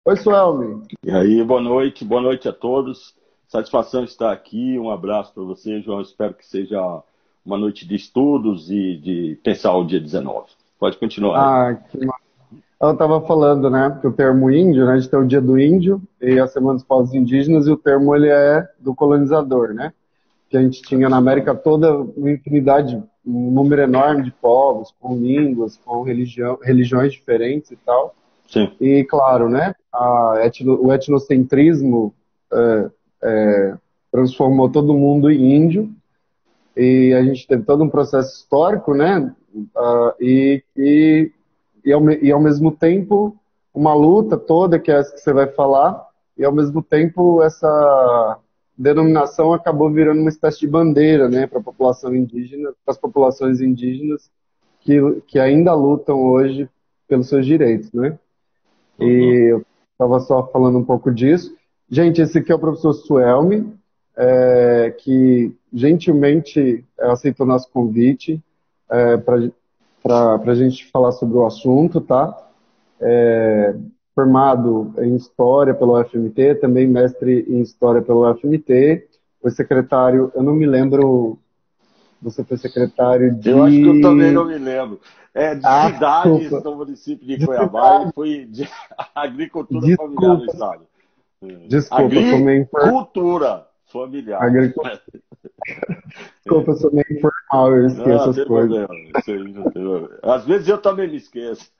Oi, Suelmi. E aí, boa noite a todos. Satisfação estar aqui. Um abraço para você, João. Espero que seja uma noite de estudos e de pensar o dia 19. Pode continuar aí. Ah, eu estava falando, né, que o termo índio, né, a gente tem o Dia do Índio e a Semana dos Povos Indígenas, e o termo ele é do colonizador, né? Que a gente tinha na América toda uma infinidade, um número enorme de povos, com línguas, com religiões diferentes e tal. Sim. E, claro, né, o etnocentrismo é, transformou todo mundo em índio, e a gente teve todo um processo histórico, né? E ao mesmo tempo uma luta toda, que é essa que você vai falar, e ao mesmo tempo essa denominação acabou virando uma espécie de bandeira, né, para a população indígena, para as populações indígenas que ainda lutam hoje pelos seus direitos, né? Uhum. E eu estava só falando um pouco disso. Gente, esse aqui é o professor Suelmi, que gentilmente aceitou nosso convite para a gente falar sobre o assunto, tá? Formado em História pelo UFMT, também mestre em História pelo UFMT, foi secretário, eu não me lembro, você foi secretário Eu acho que eu também não de... me lembro. É de Ah, cidades desculpa, do município de de Cuiabá e cidade, foi de agricultura familiar no desculpa, estado. desculpa, sou meio Agricultura familiar. Desculpa, eu sou meio informal, eu esqueço Não, as tem coisas. problema. Isso aí não tem problema. Às vezes eu também me esqueço.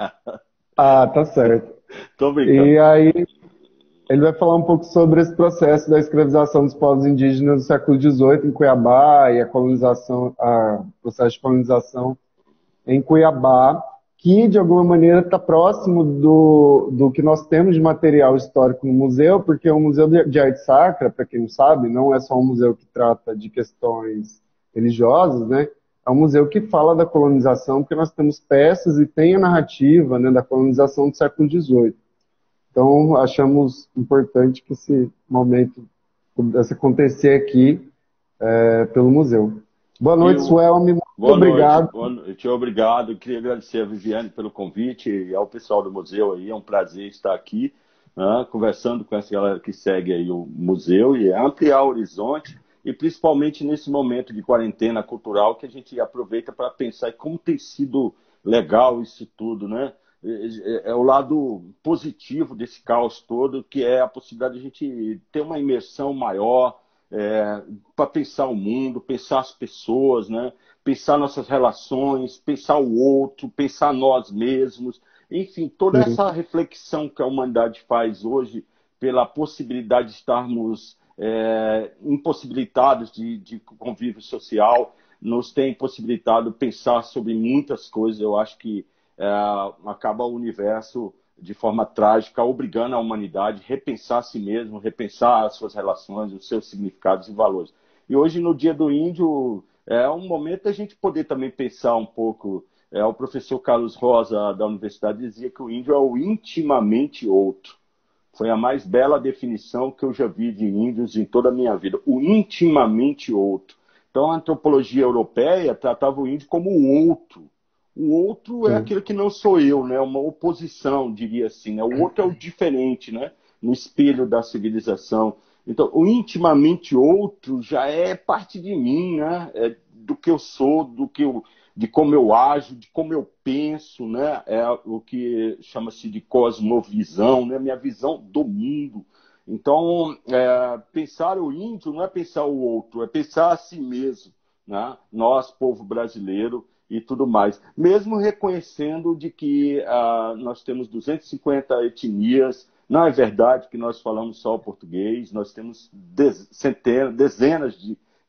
Ah, tá certo. Tô brincando. E aí ele vai falar um pouco sobre esse processo da escravização dos povos indígenas do século XVIII em Cuiabá e a colonização, o processo de colonização em Cuiabá, que de alguma maneira está próximo do que nós temos de material histórico no museu, porque o Museu de Arte Sacra, para quem não sabe, não é só um museu que trata de questões religiosas, né? É um museu que fala da colonização, porque nós temos peças e tem a narrativa, né, da colonização do século XVIII. Então, achamos importante que esse momento pudesse acontecer aqui, pelo museu. Boa noite, Eu, Suelmi. Muito obrigado. boa noite, obrigado. Eu queria agradecer a Viviane pelo convite e ao pessoal do museu aí. É um prazer estar aqui, né, conversando com essa galera que segue aí o museu e ampliar o horizonte, e principalmente nesse momento de quarentena cultural que a gente aproveita para pensar em como tem sido legal isso tudo, né? É o lado positivo desse caos todo, que é a possibilidade de a gente ter uma imersão maior, para pensar o mundo, pensar as pessoas, né? Pensar nossas relações, pensar o outro, pensar nós mesmos. Enfim, toda Sim, essa reflexão que a humanidade faz hoje pela possibilidade de estarmos impossibilitados de convívio social, nos tem possibilitado pensar sobre muitas coisas. Eu acho que acaba o universo de forma trágica, obrigando a humanidade a repensar a si mesmo, repensar as suas relações, os seus significados e valores. E hoje, no Dia do Índio, é um momento da gente poder também pensar um pouco. O professor Carlos Rosa, da universidade, dizia que o índio é o intimamente outro. Foi a mais bela definição que eu já vi de índios em toda a minha vida. O intimamente outro. Então, a antropologia europeia tratava o índio como o outro. O outro é sim, aquilo que não sou eu, né? Uma oposição, diria assim. Né? O outro é o diferente, né? No espelho da civilização. Então, o intimamente outro já é parte de mim, né? É do que eu sou, de como eu ajo, de como eu penso, né? É o que chama-se de cosmovisão, né? Minha visão do mundo. Então, pensar o índio não é pensar o outro, é pensar a si mesmo, né? Nós, povo brasileiro, e tudo mais. Mesmo reconhecendo de que nós temos 250 etnias, não é verdade que nós falamos só o português, nós temos dezenas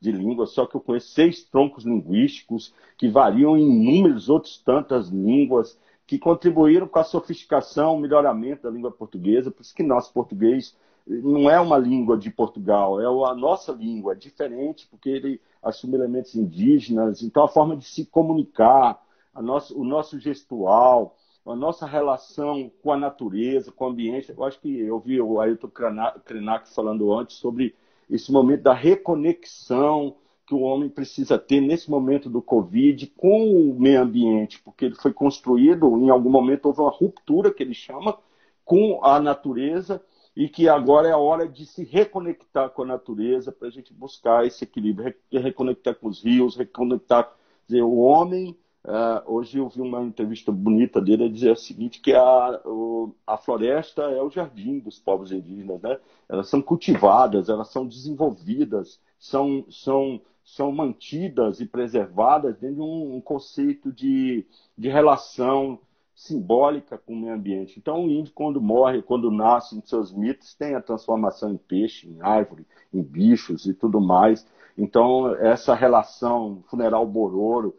de línguas, só que eu conheço 6 troncos linguísticos que variam em inúmeras outras tantas línguas que contribuíram com a sofisticação, o melhoramento da língua portuguesa, por isso que nosso português não é uma língua de Portugal, é a nossa língua, é diferente, porque ele assume elementos indígenas, então a forma de se comunicar, o nosso gestual, a nossa relação com a natureza, com o ambiente. Eu acho que eu vi o Ailton Krenak falando antes sobre esse momento da reconexão que o homem precisa ter nesse momento do Covid com o meio ambiente, porque ele foi construído, em algum momento houve uma ruptura, que ele chama, com a natureza e que agora é a hora de se reconectar com a natureza para a gente buscar esse equilíbrio, reconectar com os rios, reconectar, quer dizer, o homem. Hoje eu vi uma entrevista bonita dele, ele dizia o seguinte, que a floresta é o jardim dos povos indígenas, né? Elas são cultivadas, elas são desenvolvidas, são mantidas e preservadas dentro de um conceito de relação simbólica com o meio ambiente. Então, o índio, quando morre, quando nasce, em seus mitos, tem a transformação em peixe, em árvore, em bichos e tudo mais. Então, essa relação funeral bororo,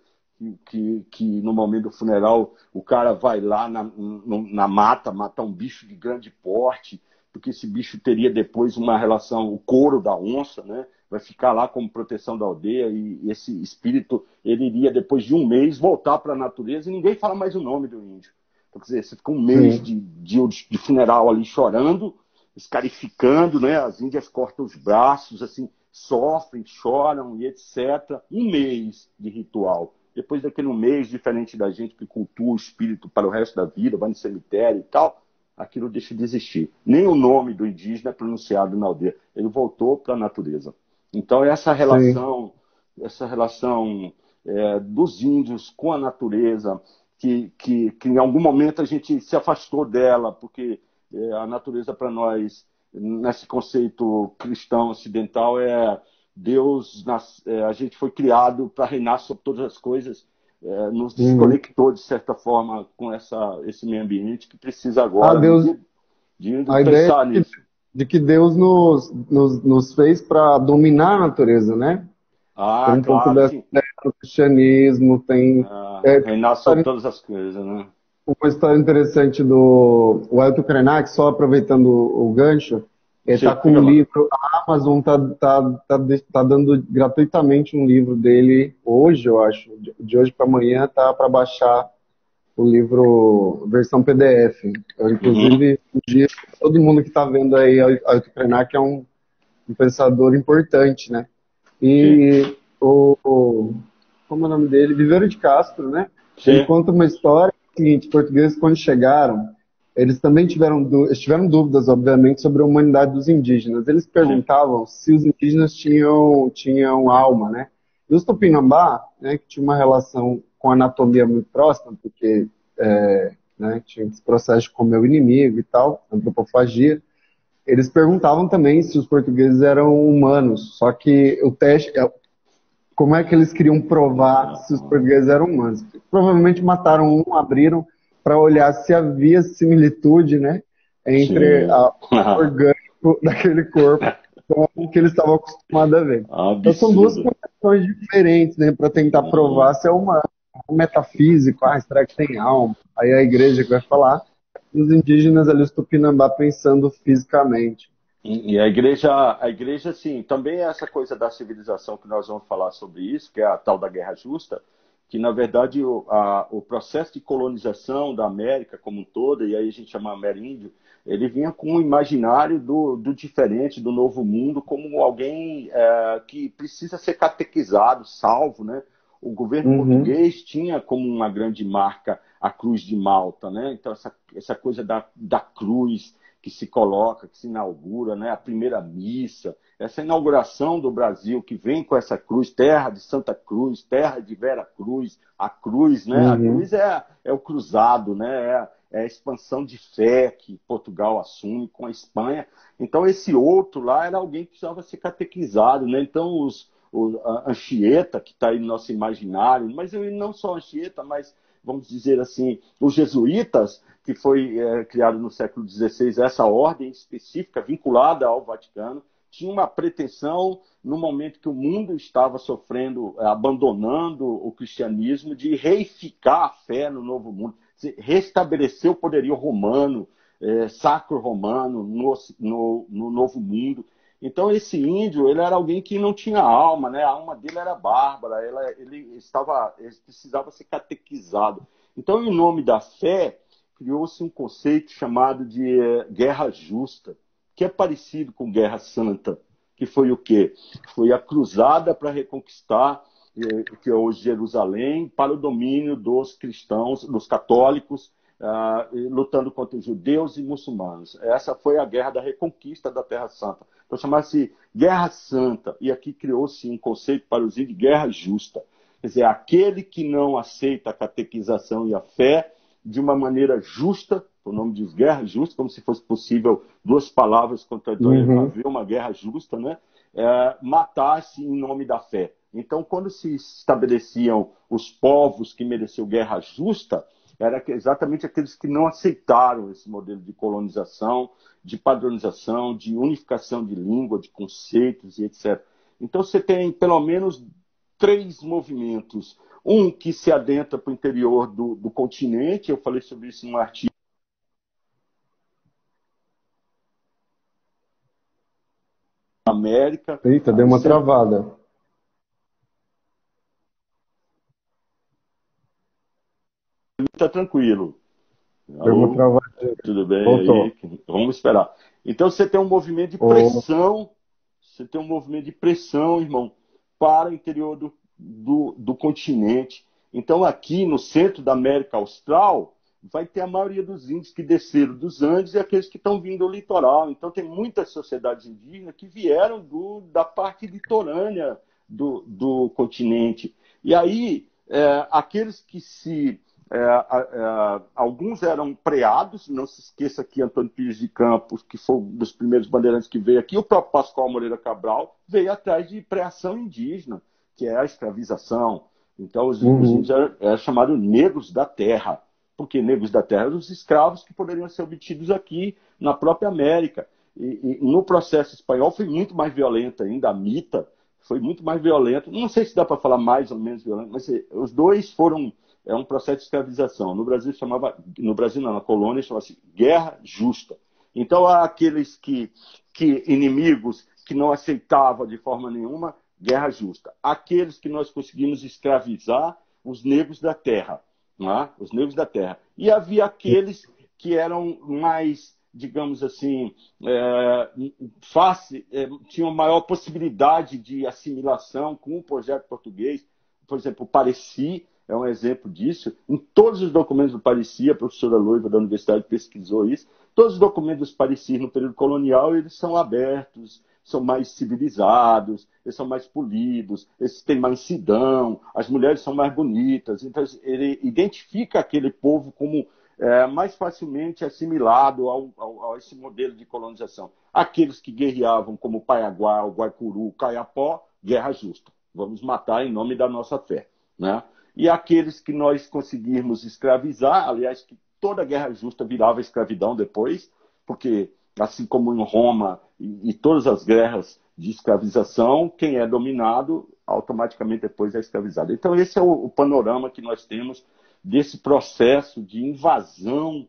que no momento do funeral o cara vai lá na mata matar um bicho de grande porte, porque esse bicho teria depois uma relação, o couro da onça, né? Vai ficar lá como proteção da aldeia e esse espírito, ele iria depois de um mês voltar para a natureza e ninguém fala mais o nome do índio. Então, quer dizer, você fica um mês de funeral ali chorando, escarificando, né? As índias cortam os braços, assim, sofrem, choram e etc. Um mês de ritual. Depois daquele um mês, diferente da gente que cultua o espírito para o resto da vida, vai no cemitério e tal, aquilo deixa de existir. Nem o nome do indígena é pronunciado na aldeia. Ele voltou para a natureza. Então, essa relação dos índios com a natureza, que em algum momento a gente se afastou dela, porque a natureza para nós, nesse conceito cristão ocidental, Deus, a gente foi criado para reinar sobre todas as coisas, nos desconectou, de certa forma, com esse meio ambiente que precisa agora de pensar nisso. De que Deus nos fez para dominar a natureza, né? Tem um pouco dessa ideia do cristianismo, tem... reinar sobre todas as coisas, né? Uma história interessante do Ailton Krenak, só aproveitando o gancho, está com um livro, a Amazon tá dando gratuitamente um livro dele hoje, eu acho, de hoje para amanhã, tá para baixar o livro versão PDF. Eu, inclusive, todo mundo que está vendo aí Ailton Krenak é um pensador importante, né? E como é o nome dele? Viveiro de Castro, né? Sim. Ele conta uma história seguinte: os portugueses, quando chegaram, eles também tiveram dúvidas, obviamente, sobre a humanidade dos indígenas. Eles perguntavam se os indígenas tinham alma, né? E os Tupinambá, né, que tinha uma relação com a anatomia muito próxima, porque né, tinha esse processo de comer o inimigo e tal, antropofagia, eles perguntavam também se os portugueses eram humanos. Só que o teste... Como é que eles queriam provar se os portugueses eram humanos? Provavelmente mataram um, abriram para olhar se havia similitude, né, entre o orgânico daquele corpo com o que eles estavam acostumados a ver. Então são duas concepções diferentes, né, para tentar provar se é humano. O metafísico, será que tem alma? Aí a igreja que vai falar, e os indígenas ali, os Tupinambá, pensando fisicamente. E a igreja, sim, também é essa coisa da civilização que nós vamos falar sobre isso, que é a tal da guerra justa, que na verdade o processo de colonização da América como um todo, e aí a gente chama ameríndio, ele vinha com um imaginário do diferente, do novo mundo, como alguém que precisa ser catequizado, salvo, né? O governo português tinha como uma grande marca a Cruz de Malta, né? Então essa coisa da cruz que se coloca, que se inaugura, né? A primeira missa, essa inauguração do Brasil que vem com essa cruz, terra de Santa Cruz, terra de Vera Cruz, a cruz, né? A cruz é o cruzado, né? É a expansão de fé que Portugal assume com a Espanha. Então esse outro lá era alguém que precisava ser catequizado, né? Então a Anchieta, que está aí no nosso imaginário, mas não só a Anchieta, mas vamos dizer assim, os jesuítas, que foi criado no século XVI, essa ordem específica vinculada ao Vaticano, tinha uma pretensão, no momento que o mundo estava sofrendo, abandonando o cristianismo, de reificar a fé no novo mundo, restabelecer o poderio romano, sacro romano no novo mundo. Então esse índio, ele era alguém que não tinha alma, né? A alma dele era bárbara, ele precisava ser catequizado. Então, em nome da fé, criou-se um conceito chamado de guerra justa, que é parecido com guerra santa, que foi o quê? Foi a cruzada para reconquistar, que é hoje Jerusalém, para o domínio dos cristãos, dos católicos, lutando contra os judeus e muçulmanos. Essa foi a guerra da reconquista da Terra Santa. Então chamava-se Guerra Santa, e aqui criou-se um conceito para os índios de guerra justa. Quer dizer, aquele que não aceita a catequização e a fé de uma maneira justa, o nome diz guerra justa, como se fosse possível duas palavras contraditórias haver uma guerra justa, né? Matar-se em nome da fé. Então, quando se estabeleciam os povos que mereciam guerra justa, era exatamente aqueles que não aceitaram esse modelo de colonização, de padronização, de unificação de língua, de conceitos e etc. Então, você tem pelo menos 3 movimentos. Um que se adentra para o interior do continente, eu falei sobre isso em um artigo. América. Eita, deu uma travada. Está tranquilo. Deu uma travada. Tudo bem? Voltou. Aí? Vamos esperar. Então você tem um movimento de pressão, irmão, para o interior do continente. Então aqui no centro da América Austral vai ter a maioria dos índios que desceram dos Andes e aqueles que estão vindo do litoral. Então tem muitas sociedades indígenas que vieram da parte litorânea do continente. E aí aqueles que alguns eram preados, não se esqueça que Antônio Pires de Campos, que foi um dos primeiros bandeirantes que veio aqui, o próprio Pascoal Moreira Cabral veio atrás de preação indígena, que é a escravização. Então os índios eram chamados negros da terra, porque negros da terra eram os escravos que poderiam ser obtidos aqui na própria América. E no processo espanhol foi muito mais violento ainda, a mita foi muito mais violento. Não sei se dá para falar mais ou menos violento, mas os dois foram um processo de escravização. No Brasil não, na colônia chamava-se guerra justa. Então há aqueles inimigos que não aceitavam de forma nenhuma guerra justa. Aqueles que nós conseguimos escravizar, os negros da terra, não é? Os negros da terra. E havia aqueles que eram mais, digamos assim, tinham maior possibilidade de assimilação com o projeto português. Por exemplo, o Parecis é um exemplo disso. Em todos os documentos do Parecis, a professora Loiva da universidade pesquisou isso, todos os documentos do Parecis no período colonial, eles são abertos, são mais civilizados, eles são mais polidos, eles têm mansidão, as mulheres são mais bonitas. Então, ele identifica aquele povo como mais facilmente assimilado a esse modelo de colonização. Aqueles que guerreavam como o Paiaguá, o Guaicuru, o Caiapó, guerra justa. Vamos matar em nome da nossa fé, né? E aqueles que nós conseguirmos escravizar, aliás, que toda guerra justa virava escravidão depois, porque assim como em Roma e todas as guerras de escravização, quem é dominado automaticamente depois é escravizado. Então esse é o panorama que nós temos desse processo de invasão,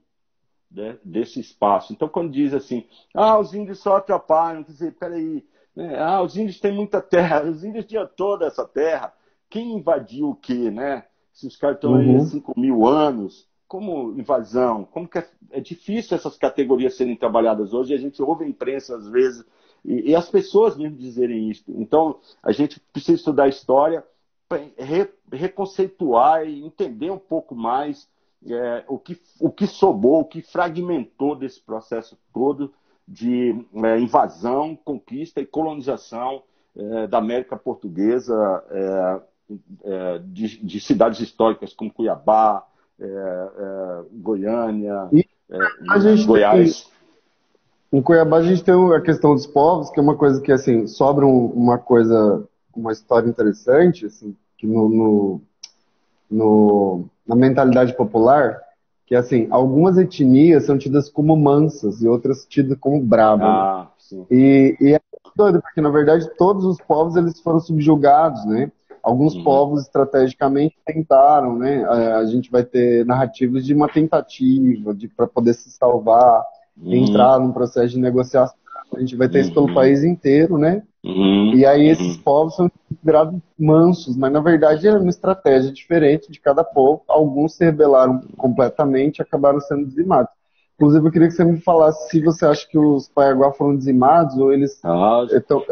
né, desse espaço. Então quando diz assim, os índios só atrapalham, quer dizer, peraí, né? Os índios têm muita terra, os índios tinham toda essa terra, quem invadiu o quê, né? Se os caras estão aí há 5.000 anos, como invasão? Como que é difícil essas categorias serem trabalhadas hoje, e a gente ouve a imprensa às vezes, e as pessoas mesmo dizerem isso. Então, a gente precisa estudar a história, reconceituar e entender um pouco mais o que sobrou, o que fragmentou desse processo todo de invasão, conquista e colonização da América Portuguesa, de cidades históricas como Cuiabá, Goiânia, Goiás. Em Cuiabá a gente tem a questão dos povos, que é uma coisa que assim sobra uma história interessante, assim, que na mentalidade popular, que assim, algumas etnias são tidas como mansas e outras tidas como bravas. Né? Sim. E é doido, porque na verdade todos os povos eles foram subjugados, né? Alguns povos estrategicamente tentaram, né? A gente vai ter narrativas de uma tentativa para poder se salvar, entrar num processo de negociação. A gente vai ter isso pelo país inteiro, né? E aí esses povos são considerados mansos, mas na verdade é uma estratégia diferente de cada povo. Alguns se rebelaram completamente e acabaram sendo dizimados. Inclusive, eu queria que você me falasse se você acha que os Paiaguá foram dizimados ou eles estão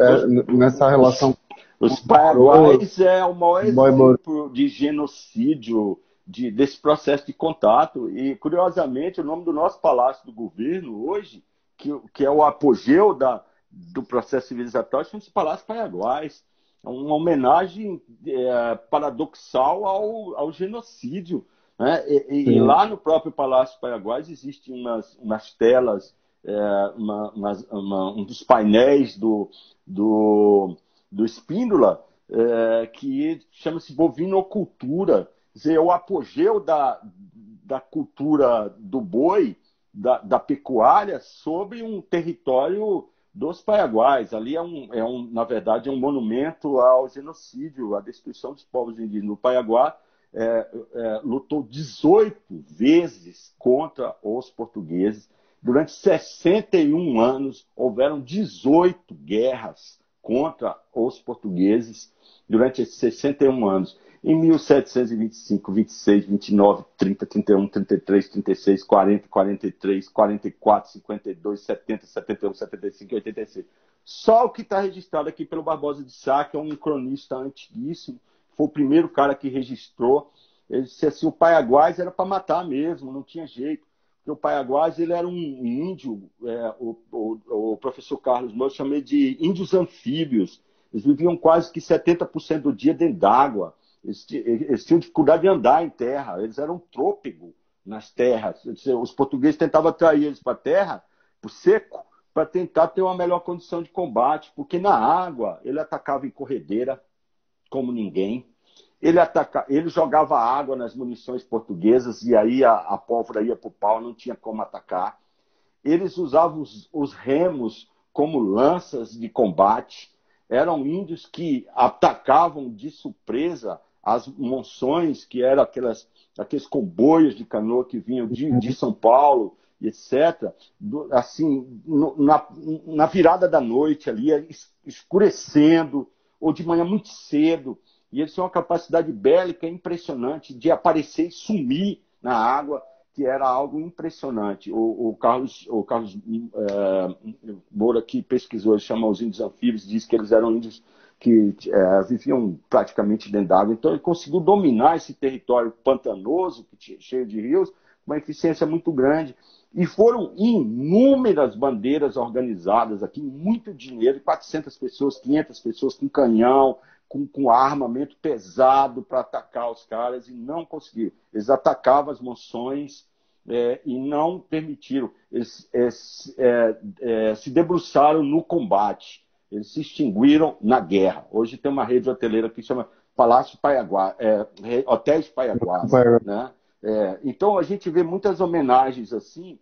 nessa relação. Os Paiaguás é o maior exemplo de genocídio desse processo de contato. E, curiosamente, o nome do nosso Palácio do Governo hoje, que é o apogeu do processo civilizatório, chama-se Palácio Paiaguás. É uma homenagem paradoxal ao genocídio, né? E lá no próprio Palácio Paiaguás existem umas telas, um dos painéis do Espíndola, que chama-se bovinocultura. Quer dizer, é o apogeu da cultura do boi, da pecuária, sobre um território dos Paiaguás. Ali na verdade, é um monumento ao genocídio, à destruição dos povos indígenas. O Paiaguá lutou 18 vezes contra os portugueses. Durante 61 anos, houveram 18 guerras contra os portugueses durante esses 61 anos. Em 1725, 26, 29, 30, 31, 33, 36, 40, 43, 44, 52, 70, 71, 75 e 86. Só o que está registrado aqui pelo Barbosa de Sá, que é um cronista antiguíssimo, foi o primeiro cara que registrou. Ele disse assim, o Paiaguás era para matar mesmo, não tinha jeito. Porque o Paiaguás, ele era um índio, o professor Carlos Moura chamei de índios anfíbios. Eles viviam quase que 70% do dia dentro d'água. Eles tinham dificuldade de andar em terra. Eles eram trôpego nas terras. Os portugueses tentavam atrair eles para a terra, para o seco, para tentar ter uma melhor condição de combate. Porque na água, ele atacava em corredeira, como ninguém. Ele jogava água nas munições portuguesas e aí a pólvora ia para o pau, não tinha como atacar. Eles usavam os remos como lanças de combate. Eram índios que atacavam de surpresa as monções, que eram aqueles comboios de canoa que vinham de São Paulo, etc. Assim, na virada da noite ali, escurecendo, ou de manhã muito cedo. E eles tinham uma capacidade bélica impressionante de aparecer e sumir na água, que era algo impressionante. O Carlos Moura, que pesquisou, ele chama os índios anfíbios, diz que eles eram índios que viviam praticamente dentro d'água. Então ele conseguiu dominar esse território pantanoso, cheio de rios, com uma eficiência muito grande. E foram inúmeras bandeiras organizadas aqui, muito dinheiro, 400 pessoas, 500 pessoas com canhão, com armamento pesado para atacar os caras, e não conseguiram. Eles atacavam as monções e não permitiram. Eles se debruçaram no combate. Eles se extinguiram na guerra. Hoje tem uma rede hoteleira que chama Palácio Paiaguá, Hotéis Paiaguás, né? Então a gente vê muitas homenagens assim,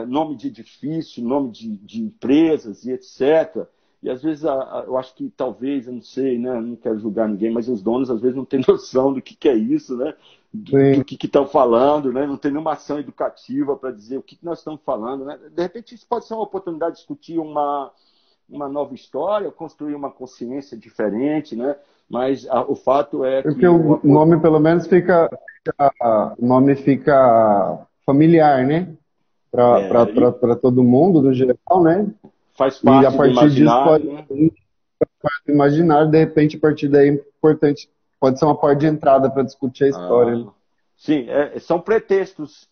nome de edifício, nome de empresas e etc. E às vezes eu acho que talvez, eu não sei, né? Não quero julgar ninguém, mas os donos às vezes não têm noção do que é isso, né? Do que estão falando, né? Não tem nenhuma ação educativa para dizer o que nós estamos falando, né? De repente isso pode ser uma oportunidade de discutir uma nova história, construir uma consciência diferente, né? Mas o fato é que... Porque o nome, pelo menos, o nome fica familiar, né? Para todo mundo, no geral, né? Faz parte e a partir disso pode, né? imaginar, de repente, a partir daí é importante, pode ser uma porta de entrada para discutir a história. Né? Sim, são pretextos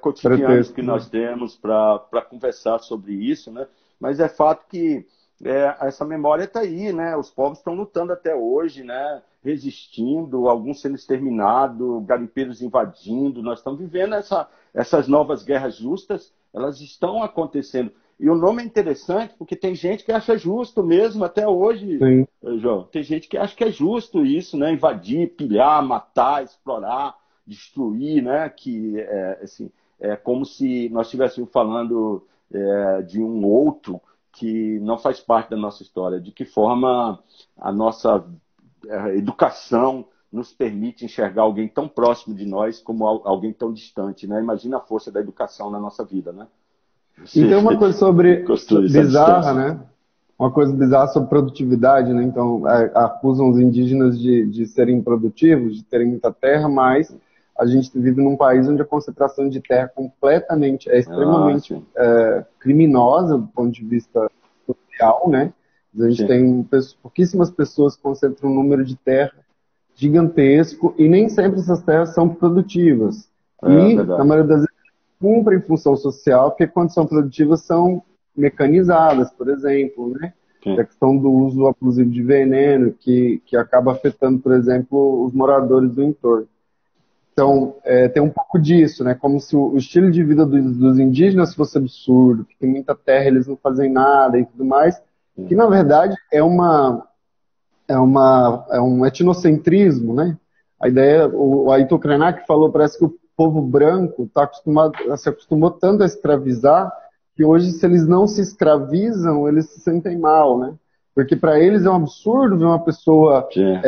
cotidianos que nós temos para conversar sobre isso, né? Mas é fato que essa memória está aí, né? Os povos estão lutando até hoje, né? Resistindo, alguns sendo exterminados, garimpeiros invadindo. Nós estamos vivendo essas novas guerras justas, elas estão acontecendo. E o nome é interessante porque tem gente que acha justo mesmo até hoje, Sim. João. Tem gente que acha que é justo isso, né? Invadir, pilhar, matar, explorar, destruir, né? Que assim, é como se nós estivéssemos falando de um outro que não faz parte da nossa história. De que forma a nossa educação nos permite enxergar alguém tão próximo de nós como alguém tão distante, né? Imagina a força da educação na nossa vida, né? E tem uma coisa bizarra, né? Uma coisa bizarra sobre produtividade, né? Então, acusam os indígenas de serem produtivos, de terem muita terra, mas a gente vive num país onde a concentração de terra extremamente criminosa do ponto de vista social, né? A gente tem pouquíssimas pessoas que concentram um número de terra gigantesco e nem sempre essas terras são produtivas. É E, na verdade. maioria das vezes, cumprem função social, porque quando são produtivas são mecanizadas, por exemplo, né? Sim. A questão do uso abusivo de veneno, que acaba afetando, por exemplo, os moradores do entorno. Então, tem um pouco disso, né? Como se o estilo de vida dos indígenas fosse absurdo, que tem muita terra, eles não fazem nada e tudo mais, que na verdade é um etnocentrismo, né? A ideia, o Ayrton Krenak falou, parece que o povo branco tá acostumado, se acostumou tanto a escravizar que hoje, se eles não se escravizam, eles se sentem mal, né? Porque para eles é um absurdo ver uma pessoa Sim.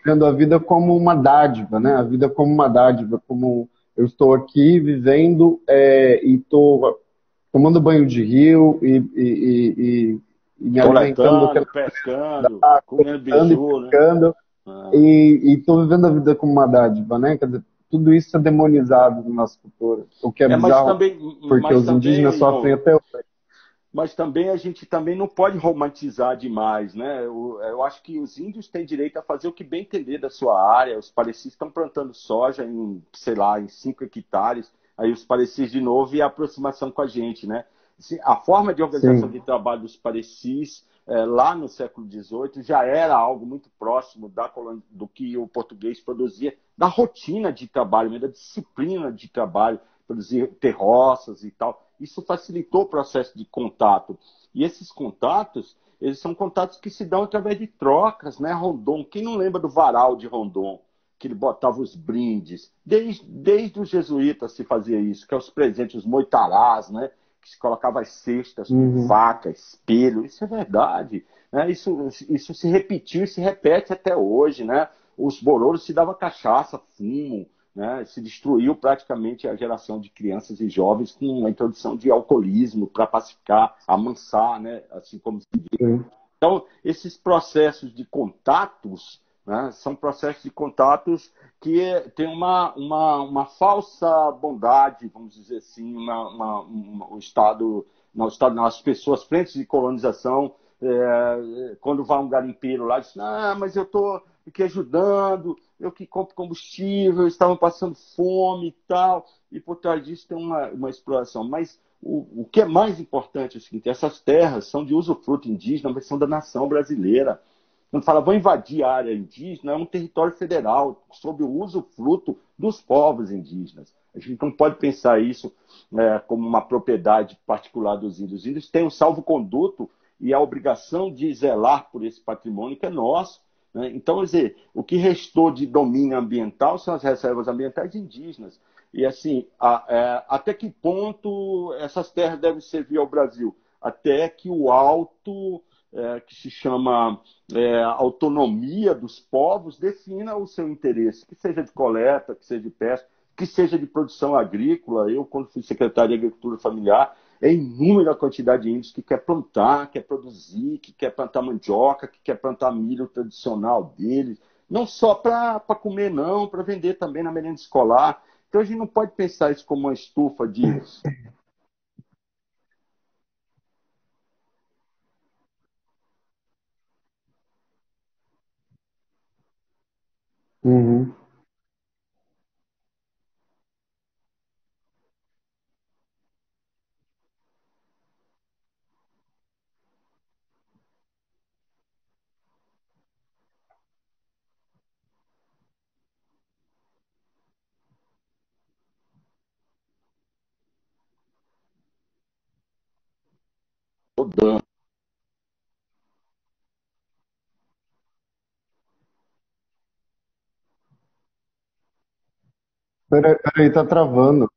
vendo a vida como uma dádiva, né? A vida como uma dádiva, como eu estou aqui vivendo e estou tomando banho de rio e me alimentando do que Coletando, eu pescando, comendo ando e beiju, né? pescando Ah. e estou vivendo a vida como uma dádiva, né? Quer dizer, tudo isso é demonizado no nosso cultura, o que é É, mas bizarro, também, porque mas os indígenas também, sofrem Rômulo, até hoje. mas também a gente também não pode romantizar demais, né? Eu acho que os índios têm direito a fazer o que bem entender da sua área. Os parecis estão plantando soja em, sei lá, em 5 hectares. Aí os parecis de novo e a aproximação com a gente, né? A forma de organização Sim. de trabalho dos parecis lá no século XVIII já era algo muito próximo do que o português produzia, da rotina de trabalho, da disciplina de trabalho, produzir ter roças e tal. Isso facilitou o processo de contato. E esses contatos, eles são contatos que se dão através de trocas, né? Rondon, quem não lembra do varal de Rondon? Que ele botava os brindes. Desde os jesuítas se fazia isso, que é os presentes, os moitarás, né? Que se colocava as cestas com Uhum. faca, espelho. Isso é verdade. Né? Isso se repetiu e se repete até hoje. Né? Os borouros se dava cachaça, fumo, né? Se destruiu praticamente a geração de crianças e jovens com a introdução de alcoolismo para pacificar, amansar, né? Assim como se diz. Sim. Então, esses processos de contatos, né, são processos de contatos que têm uma falsa bondade, vamos dizer assim, o Estado, as pessoas frentes de colonização, quando vai um garimpeiro lá, diz, mas eu estou aqui ajudando, eu que compro combustível, estavam passando fome e tal, e por trás disso tem uma exploração. Mas o que é mais importante é o seguinte: essas terras são de usufruto indígena, mas são da nação brasileira. Quando fala, vou invadir a área indígena, é um território federal, sob o usufruto dos povos indígenas. A gente não pode pensar isso como uma propriedade particular dos índios. Os índios têm um salvo-conduto e a obrigação de zelar por esse patrimônio que é nosso. Né? Então, quer dizer, o que restou de domínio ambiental são as reservas ambientais indígenas. E assim, até que ponto essas terras devem servir ao Brasil? Até que o alto, que se chama autonomia dos povos, defina o seu interesse, que seja de coleta, que seja de pesca, que seja de produção agrícola. Eu, quando fui secretário de Agricultura Familiar, é inúmera a quantidade de índios que quer plantar, quer produzir, que quer plantar mandioca, que quer plantar milho tradicional deles. Não só para comer, não, para vender também na merenda escolar. Então a gente não pode pensar isso como uma estufa de. Uhum. Peraí, tá travando.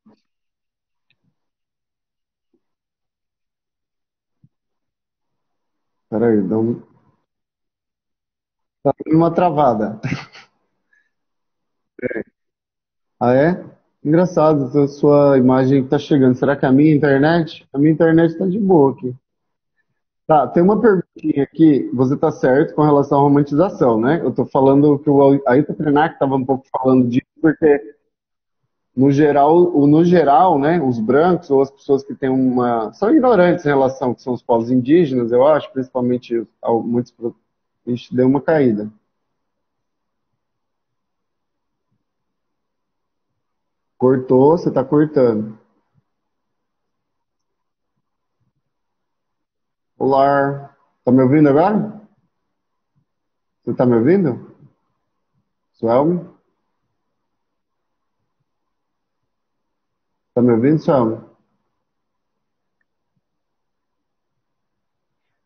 Peraí, tá dando uma travada. Ah, é? Engraçado, a sua imagem tá chegando. Será que é a minha internet? A minha internet tá de boa aqui. Tá, tem uma perguntinha aqui. Você tá certo com relação à romantização, né? Eu tô falando que o Ailton Krenak estava um pouco falando disso, porque no geral, né, os brancos ou as pessoas que têm são ignorantes em relação que são os povos indígenas, eu acho, principalmente muitos. Ixi, deu uma caída. Cortou, você tá cortando. Olá, tá me ouvindo agora? Você tá me ouvindo? Suelme? Tá me ouvindo, Suelme?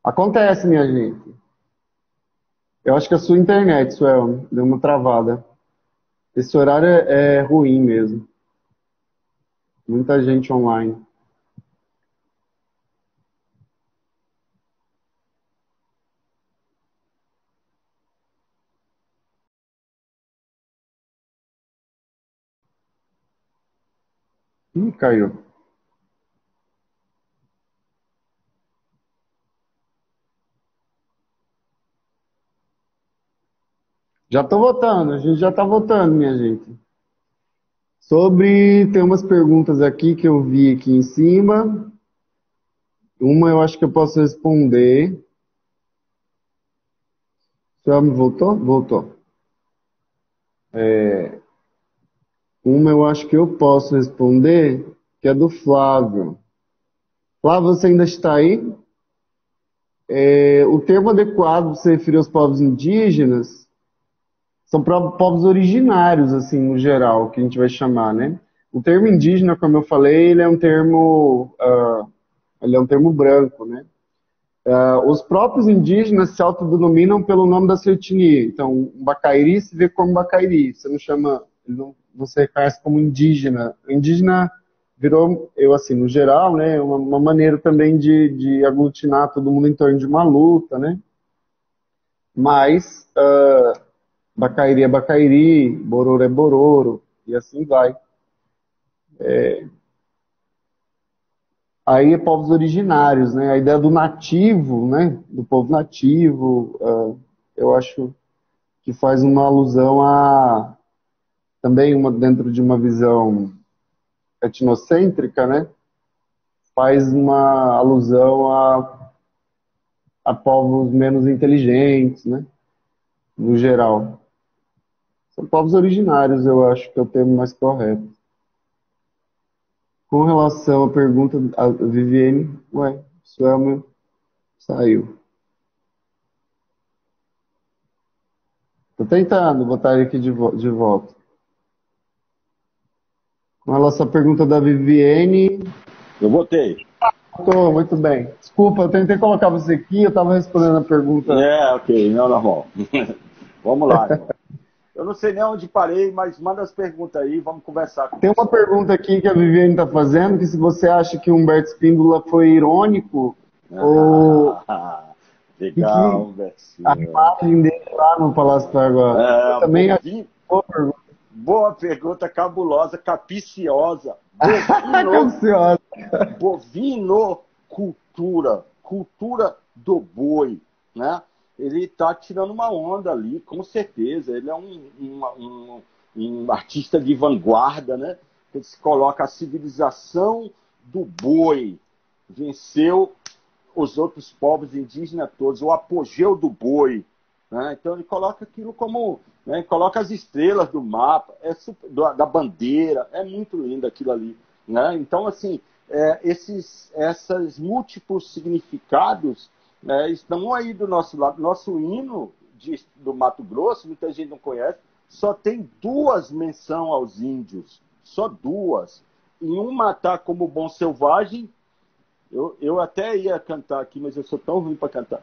Acontece, minha gente. Eu acho que a sua internet, Suelme, deu uma travada. Esse horário é ruim mesmo. Muita gente online. Ih, caiu. Já tô votando, a gente já tá votando, minha gente. Tem umas perguntas aqui que eu vi aqui em cima. Uma eu acho que eu posso responder. Já me voltou? Voltou. Uma eu acho que eu posso responder, que é do Flávio. Flávio, você ainda está aí? O termo adequado para se referir aos povos indígenas são povos originários, assim, no geral, que a gente vai chamar, né? O termo indígena, como eu falei, ele é um termo branco, né? Os próprios indígenas se autodenominam pelo nome da sua etnia. Então, um Bacairi se vê como Bacairi. Você não chama, você reconhece como indígena. O indígena virou, eu assim, no geral, né, uma maneira também de aglutinar todo mundo em torno de uma luta, né? Mas Bacairi é Bacairi, Bororo é Bororo, e assim vai. Aí é povos originários, né? A ideia do nativo, né? Do povo nativo, eu acho que faz uma alusão a também dentro de uma visão etnocêntrica, né? Faz uma alusão a povos menos inteligentes, né? No geral. São povos originários, eu acho que é o termo mais correto. Com relação à pergunta da Viviane, ué, Suelma saiu. Tô tentando botar ele aqui de volta. Com relação à pergunta da Viviane, Eu votei. tô muito bem. Desculpa, eu tentei colocar você aqui, eu estava respondendo a pergunta. Ok, não, normal. Vamos lá, irmão. Eu não sei nem onde parei, mas manda as perguntas aí, vamos conversar com Tem uma você. pergunta aqui que a Viviane está fazendo, que se você acha que o Humberto Spínola foi irônico ou Legal, que a Bercinho. imagem dele lá no Palácio Paraguai. Eu também acho boa pergunta. Boa pergunta, cabulosa, capiciosa. Capciosa. Bovinocultura, cultura do boi, né? Ele está tirando uma onda ali, com certeza. Ele é um artista de vanguarda, né? Ele se coloca a civilização do boi. Venceu os outros povos indígenas todos, o apogeu do boi. Né? Então ele coloca aquilo como, né? Coloca as estrelas do mapa, da bandeira, é muito lindo aquilo ali. Né? Então, assim, esses múltiplos significados, né, estão aí do nosso lado. Nosso hino do Mato Grosso, muita gente não conhece, só tem duas menções aos índios, só duas. E uma está como Bom Selvagem. Eu até ia cantar aqui, mas eu sou tão ruim para cantar.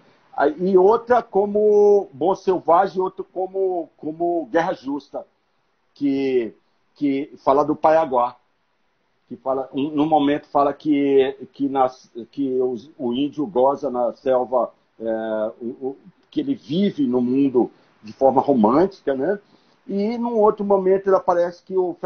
E outra como Bom Selvagem, outra como Guerra Justa, que fala do Paiaguá. Que fala, no momento fala o índio goza na selva, que ele vive no mundo de forma romântica, né? E num outro momento ele aparece que o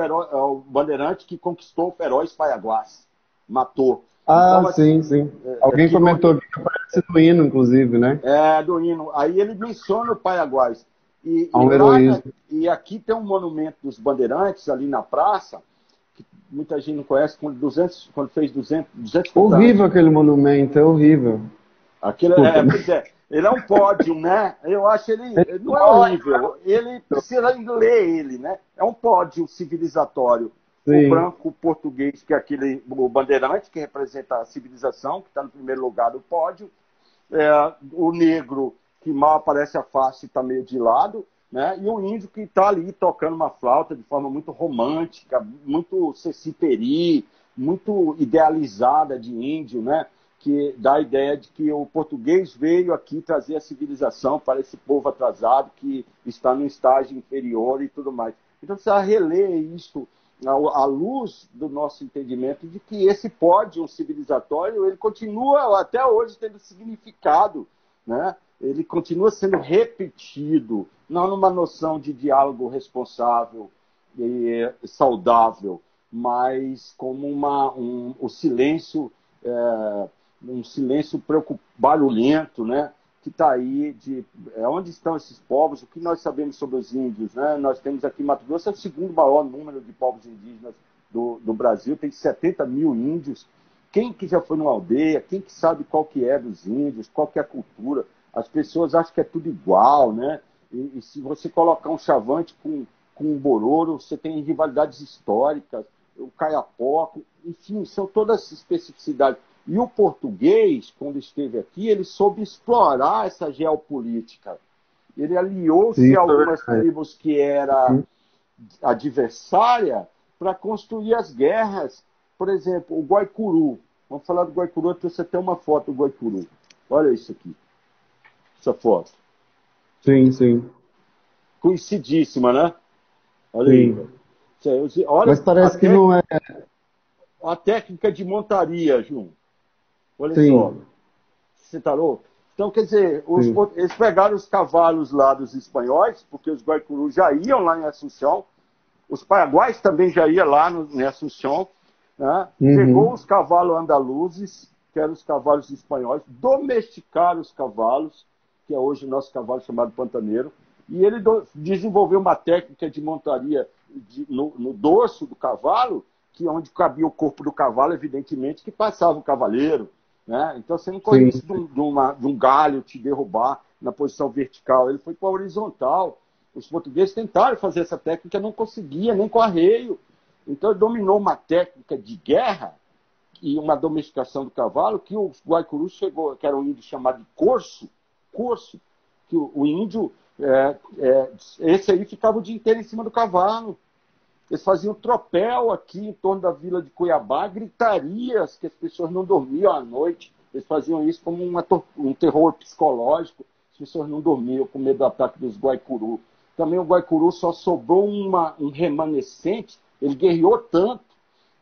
bandeirante que conquistou o feroz Paiaguás, matou. Ah, Então, sim, sim. Alguém comentou aqui que aparece no hino, inclusive, né? Do hino. Aí ele menciona o Paiaguás. Há um heroísmo. E aqui tem um monumento dos bandeirantes ali na praça, que muita gente não conhece, quando fez 200 Horrível aquele monumento, é horrível. Pois é, ele é um pódio, né? Eu acho ele não é horrível. Ele precisa ler ele, né? É um pódio civilizatório. o branco português, que é o bandeirante, que representa a civilização, que está no primeiro lugar do pódio, o negro, que mal aparece a face, está meio de lado, né? E o índio, que está ali tocando uma flauta de forma muito romântica, muito ceci-peri, muito idealizada de índio, né? Que dá a ideia de que o português veio aqui trazer a civilização para esse povo atrasado que está num estágio inferior e tudo mais. Então, precisa reler isso à luz do nosso entendimento de que esse pódio civilizatório ele continua até hoje tendo significado, né? Ele continua sendo repetido, não numa noção de diálogo responsável e saudável, mas como o silêncio, um silêncio barulhento, né? Que está aí, onde estão esses povos, o que nós sabemos sobre os índios, né? Nós temos aqui Mato Grosso, é o segundo maior número de povos indígenas do Brasil, tem 70 mil índios. Quem que já foi numa aldeia, quem que sabe qual que é dos índios, qual que é a cultura? As pessoas acham que é tudo igual, né? E se você colocar um chavante com um bororo, você tem rivalidades históricas, o caiapó, enfim, são todas especificidades. E o português, quando esteve aqui, ele soube explorar essa geopolítica. Ele aliou-se a algumas tribos que era adversária para construir as guerras. Por exemplo, o Guaicuru. Vamos falar do Guaicuru, eu trouxe até uma foto do Guaicuru. Olha isso aqui. Essa foto. Sim, sim. Conhecidíssima, né? Olha sim. aí. Olha, mas parece que não é... A técnica de montaria, João. Olha sim. só. Você tarou? Então, quer dizer, eles pegaram os cavalos lá dos espanhóis, porque os Guaicurus já iam lá em Assunção, os paraguaios também já iam lá em Assunção, né? Pegou os cavalos andaluzes, que eram os cavalos espanhóis, domesticaram os cavalos, que é hoje o nosso cavalo chamado pantaneiro, e ele desenvolveu uma técnica de montaria no dorso do cavalo, que onde cabia o corpo do cavalo, evidentemente, que passava o cavaleiro. Né? Então você não corre risco de um galho te derrubar na posição vertical, ele foi para a horizontal. Os portugueses tentaram fazer essa técnica, não conseguia, nem com arreio. Então ele dominou uma técnica de guerra e uma domesticação do cavalo que os Guaicurus chegou, que era um índio chamado de corso, que o índio, esse aí ficava o dia inteiro em cima do cavalo. Eles faziam tropel aqui em torno da vila de Cuiabá, gritarias que as pessoas não dormiam à noite. Eles faziam isso como um terror psicológico. As pessoas não dormiam com medo do ataque dos Guaicuru. Também o Guaicuru só sobrou um remanescente. Ele guerreou tanto,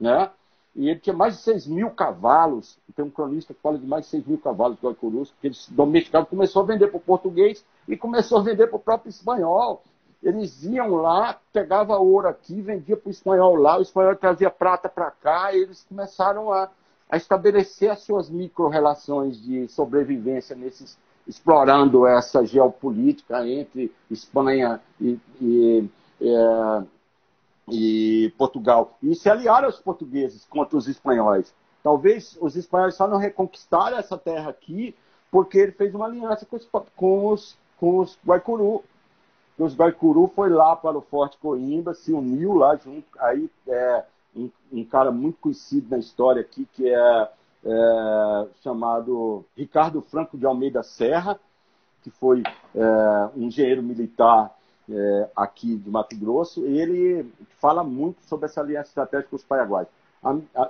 né? E ele tinha mais de 6 mil cavalos. Tem um cronista que fala de mais de 6 mil cavalos do Guaicurus, que eles domesticaram, começou a vender para o português e começou a vender para o próprio espanhol. Eles iam lá, pegava ouro aqui, vendia para o espanhol lá, o espanhol trazia prata para cá, e eles começaram a estabelecer as suas micro-relações de sobrevivência explorando essa geopolítica entre Espanha e Portugal. E se aliaram aos portugueses contra os espanhóis. Talvez os espanhóis só não reconquistaram essa terra aqui porque ele fez uma aliança com os Guaicurus. Os Guaicuru foi lá para o Forte Coimbra, se uniu lá junto. Aí um cara muito conhecido na história aqui, que é chamado Ricardo Franco de Almeida Serra, que foi um engenheiro militar aqui de Mato Grosso. Ele fala muito sobre essa aliança estratégica com os paraguaios.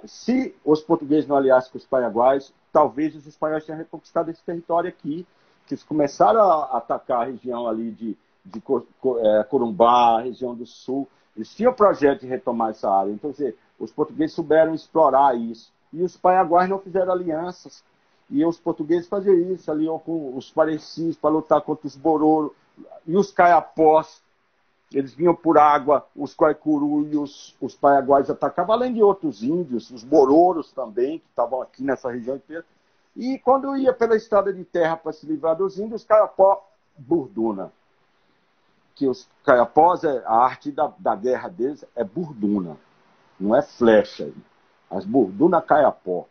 Se os portugueses não aliassem com os paraguaios, talvez os espanhóis tenham reconquistado esse território aqui, que eles começaram a atacar a região ali de Corumbá, região do sul. Eles tinham o projeto de retomar essa área. Então, os portugueses souberam explorar isso. E os paraguaios não fizeram alianças. E os portugueses faziam isso, aliou com os parecis para lutar contra os bororo. E os caiapós, eles vinham por água, os Guaicuru e os paraguaios atacavam, além de outros índios, os bororos também, que estavam aqui nessa região inteira. E quando ia pela estrada de terra para se livrar dos índios, os caiapó, burduna. Que os caiapós, a arte da guerra deles é burduna, não é flecha. As burduna caiapó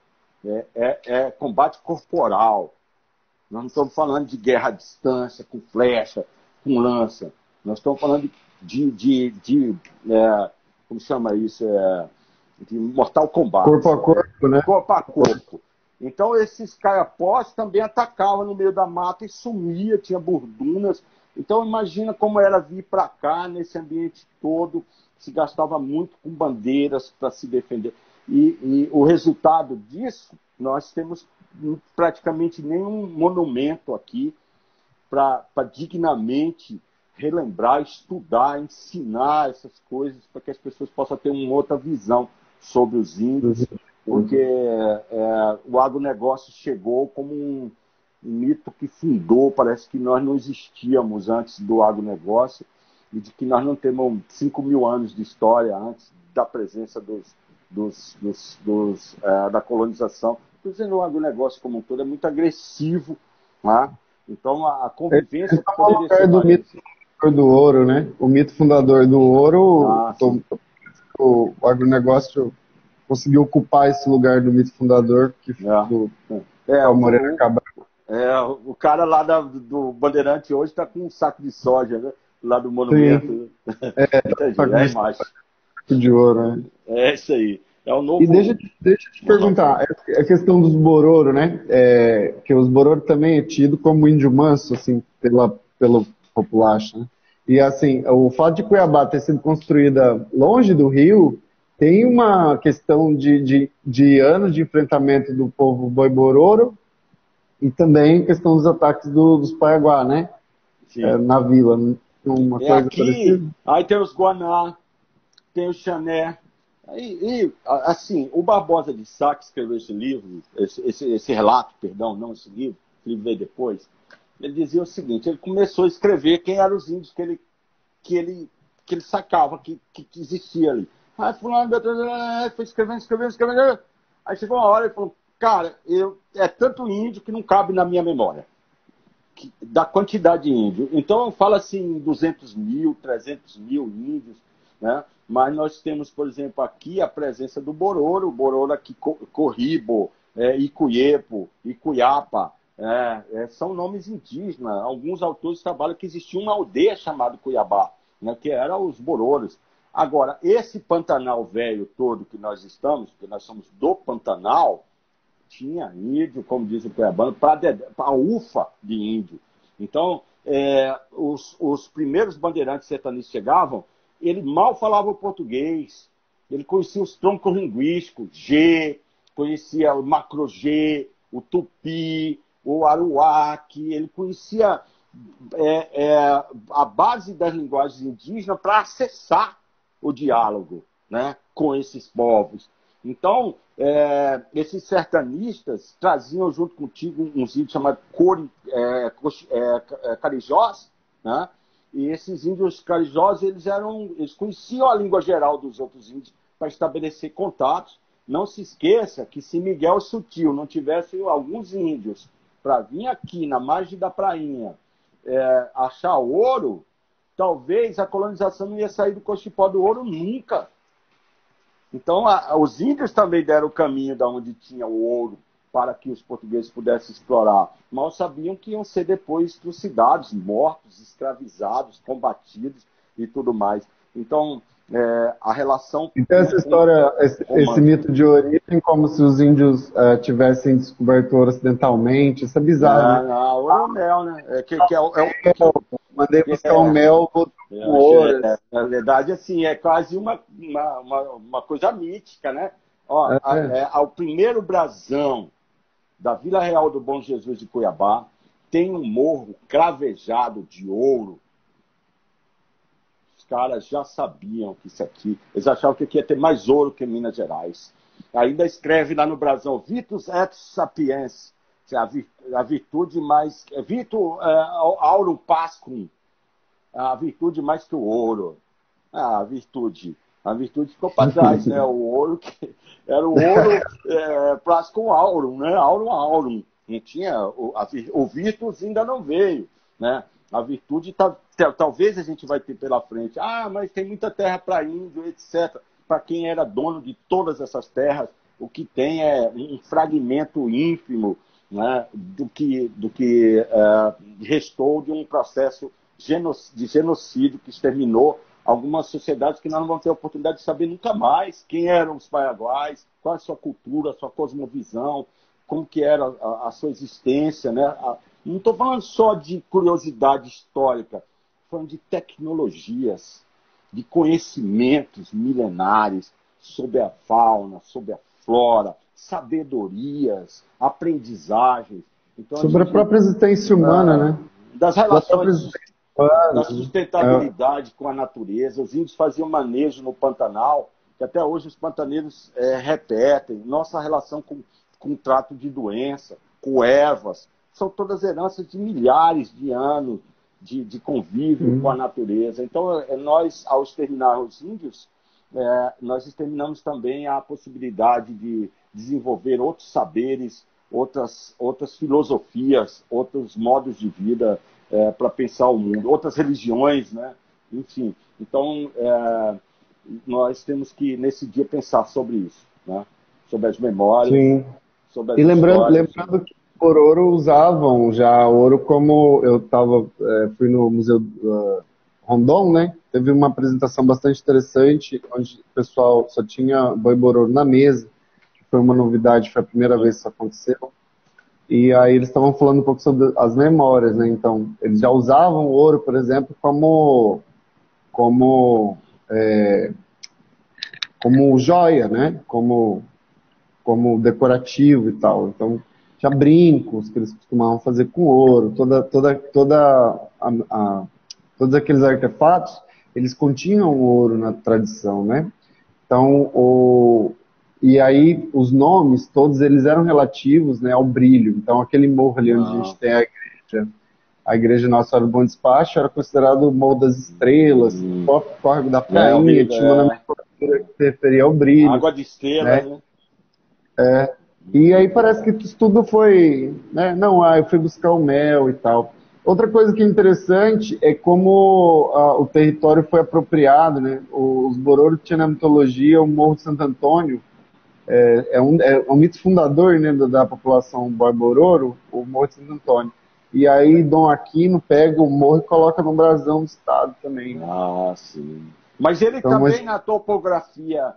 é combate corporal. Nós não estamos falando de guerra à distância, com flecha, com lança. Nós estamos falando como chama isso? De Mortal Kombat. Corpo a corpo, né? Corpo a corpo. Então, esses caiapós também atacavam no meio da mata e sumia, tinha burdunas. Então, imagina como era vir para cá, nesse ambiente todo, se gastava muito com bandeiras para se defender. E o resultado disso, nós temos praticamente nenhum monumento aqui para dignamente relembrar, estudar, ensinar essas coisas para que as pessoas possam ter uma outra visão sobre os índios, porque o agronegócio chegou como um mito que fundou, parece que nós não existíamos antes do agronegócio e de que nós não temos 5.000 anos de história antes da presença da colonização. Estou dizendo, o agronegócio como um todo é muito agressivo, né? Então a convivência poderia ser do mito fundador do ouro, né? O mito fundador do ouro, o agronegócio conseguiu ocupar esse lugar do mito fundador que o Moreira Cabral. O cara lá do Bandeirante hoje está com um saco de soja, né? Lá do monumento. É mais. De ouro, né? É isso aí. É o novo... E deixa eu te perguntar, a questão dos Bororo, né? Que os Bororo também é tido como índio manso, assim, pelo populacho, né? E assim, o fato de Cuiabá ter sido construída longe do rio tem uma questão de anos de enfrentamento do povo Boi-Bororo e também questão dos ataques dos Paiaguá, né? Na vila. Uma coisa aqui, parecida. aí tem os Guaná, tem o Xané. Assim, o Barbosa de Sá, que escreveu esse livro, esse relato, perdão, não esse livro veio depois, ele dizia o seguinte: ele começou a escrever quem eram os índios que ele sacava, que existia ali. Aí fulano, foi escrevendo. Aí chegou uma hora e falou: cara, é tanto índio que não cabe na minha memória, da quantidade de índio. Então eu falo assim, 200.000, 300.000 índios, né? Mas nós temos, por exemplo, aqui a presença do Bororo, o Bororo aqui, Corribo, Icuiepo, Icuiapa, são nomes indígenas. Alguns autores trabalham que existia uma aldeia chamada Cuiabá, né, que eram os Bororos. Agora, esse Pantanal velho todo que nós estamos, que nós somos do Pantanal, tinha índio, como diz o Cuiabano, para ufa de índio. Então, os primeiros bandeirantes sertanejos chegavam, ele mal falava o português, ele conhecia os troncos linguísticos, G, conhecia o macro-G, o tupi, o aruaque, ele conhecia a base das linguagens indígenas para acessar o diálogo, né, com esses povos. Então, esses sertanistas traziam junto contigo uns índios chamados carijós, né? E esses índios carijós, eles conheciam a língua geral dos outros índios para estabelecer contatos. Não se esqueça que se Miguel Sutil não tivesse alguns índios para vir aqui na margem da prainha achar ouro, talvez a colonização não ia sair do Cochipó do Ouro nunca. Então, os índios também deram o caminho de onde tinha o ouro para que os portugueses pudessem explorar. Mal sabiam que iam ser depois trucidados, mortos, escravizados, combatidos e tudo mais. Então, a relação... Então, essa história, esse mito de origem, como se os índios tivessem descoberto ouro acidentalmente, isso é bizarro, né? Ouro é o mel, né? Mandei buscar o mel, botou o ouro. Na verdade, assim, é quase uma coisa mítica, né? O primeiro brasão da Vila Real do Bom Jesus de Cuiabá tem um morro cravejado de ouro. Os caras já sabiam que isso aqui... Eles achavam que aqui ia ter mais ouro que em Minas Gerais. Ainda escreve lá no brasão: Vitus et sapiens, a virtude mais... Vitus aurum pascum, a virtude mais que o ouro. A virtude ficou para trás, né? O ouro era o ouro plascum aurum, né? Aurum. Não tinha, o virtus ainda não veio, né? A virtude talvez a gente vai ter pela frente. Mas tem muita terra para índio, etc. Para quem era dono de todas essas terras, o que tem é um fragmento ínfimo, né, do que restou de um processo de genocídio que exterminou algumas sociedades que nós não vamos ter a oportunidade de saber nunca mais quem eram os paiaguás, qual é a sua cultura, a sua cosmovisão, como que era a sua existência, né? Não estou falando só de curiosidade histórica, estou falando de tecnologias, de conhecimentos milenares sobre a fauna, sobre a flora, sabedorias, aprendizagens. Então, Sobre a própria existência humana, né? Das Da própria relações, existência humana. da sustentabilidade com a natureza. Os índios faziam manejo no Pantanal, que até hoje os pantaneiros repetem. Nossa relação com o trato de doença, com ervas, são todas heranças de milhares de anos de convívio com a natureza. Então, nós, ao exterminar os índios, nós exterminamos também a possibilidade de desenvolver outros saberes, outras filosofias, outros modos de vida para pensar o mundo, outras religiões, né? Enfim. Então, nós temos que, nesse dia, pensar sobre isso, né? Sobre as memórias, Sim. sobre as E histórias. lembrando que por ouro usavam já ouro como fui no Museu Rondon, né? Teve uma apresentação bastante interessante, onde o pessoal só tinha boi bororo na mesa, que foi uma novidade, foi a primeira vez que isso aconteceu. E aí eles estavam falando um pouco sobre as memórias, né? Então, eles já usavam o ouro, por exemplo, como joia, né? Como decorativo e tal. Então, tinha brincos que eles costumavam fazer com ouro, todos aqueles artefatos, eles continham ouro na tradição, né? Então, e aí os nomes, todos eles eram relativos, né, ao brilho. Então, aquele morro ali onde a gente tem a igreja Nossa Senhora do Bom Despacho, era considerado o Morro das Estrelas, o próprio Córrego da Prainha, tinha uma nomenclatura que se referia ao brilho. Água de estrela, né? E aí parece que isso tudo foi, né? Não, eu fui buscar o mel e tal. Outra coisa que é interessante é como o território foi apropriado, né? Os Bororo tinham na mitologia o Morro de Santo Antônio, é um mito fundador, né, da população Boi-Bororo, o Morro de Santo Antônio. E aí Dom Aquino pega o morro e coloca no brasão do estado também. Né? Ah, sim. Mas ele então, também na topografia,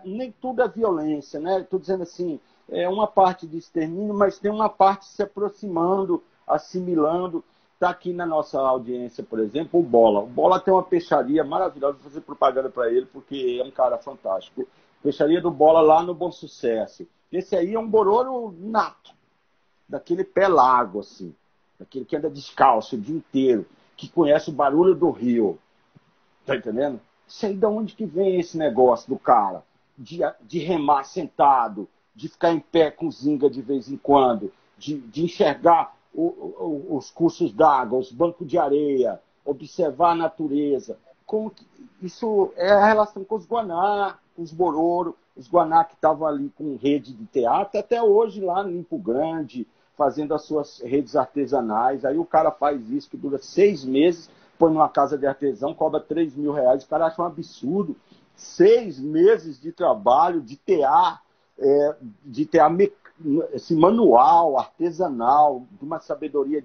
nem tudo é violência, né? Estou dizendo assim, é uma parte de extermínio, mas tem uma parte se aproximando, assimilando. Está aqui na nossa audiência, por exemplo, o Bola. O Bola tem uma peixaria maravilhosa, vou fazer propaganda para ele, porque é um cara fantástico. Peixaria do Bola lá no Bom Sucesso. Esse aí é um bororo nato, daquele pé largo, assim, daquele que anda descalço o dia inteiro, que conhece o barulho do rio. Tá entendendo? Isso aí, de onde que vem esse negócio do cara? De remar sentado, de ficar em pé com zinga de vez em quando, de enxergar os cursos d'água, os bancos de areia, observar a natureza. Isso é a relação com os Guaná, com os Bororo, os Guaná que estavam ali com rede de teatro, até hoje lá no Limpo Grande, fazendo as suas redes artesanais. Aí o cara faz isso, que dura 6 meses, põe numa casa de artesão, cobra 3 mil reais, o cara acha um absurdo. 6 meses de trabalho, de tear esse manual artesanal, de uma sabedoria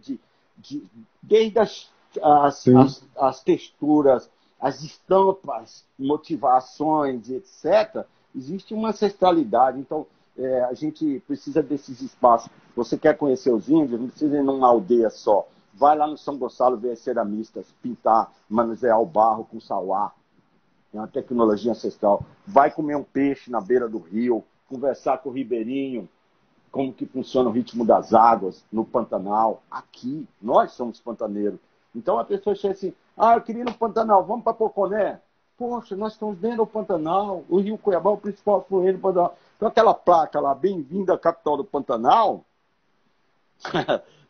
desde as texturas, as estampas, motivações, etc. Existe uma ancestralidade. Então, a gente precisa desses espaços. Você quer conhecer os índios, não precisa ir numa aldeia só. Vai lá no São Gonçalo ver as ceramistas, pintar, manusear o barro com sauá. É uma tecnologia ancestral. Vai comer um peixe na beira do rio, conversar com o ribeirinho, como que funciona o ritmo das águas no Pantanal. Aqui, nós somos pantaneiros. Então a pessoa chega assim, eu queria ir no Pantanal, vamos para Poconé? Poxa, nós estamos dentro do Pantanal, o Rio Cuiabá é o principal afluente do Pantanal. Então aquela placa lá, bem-vindo à capital do Pantanal,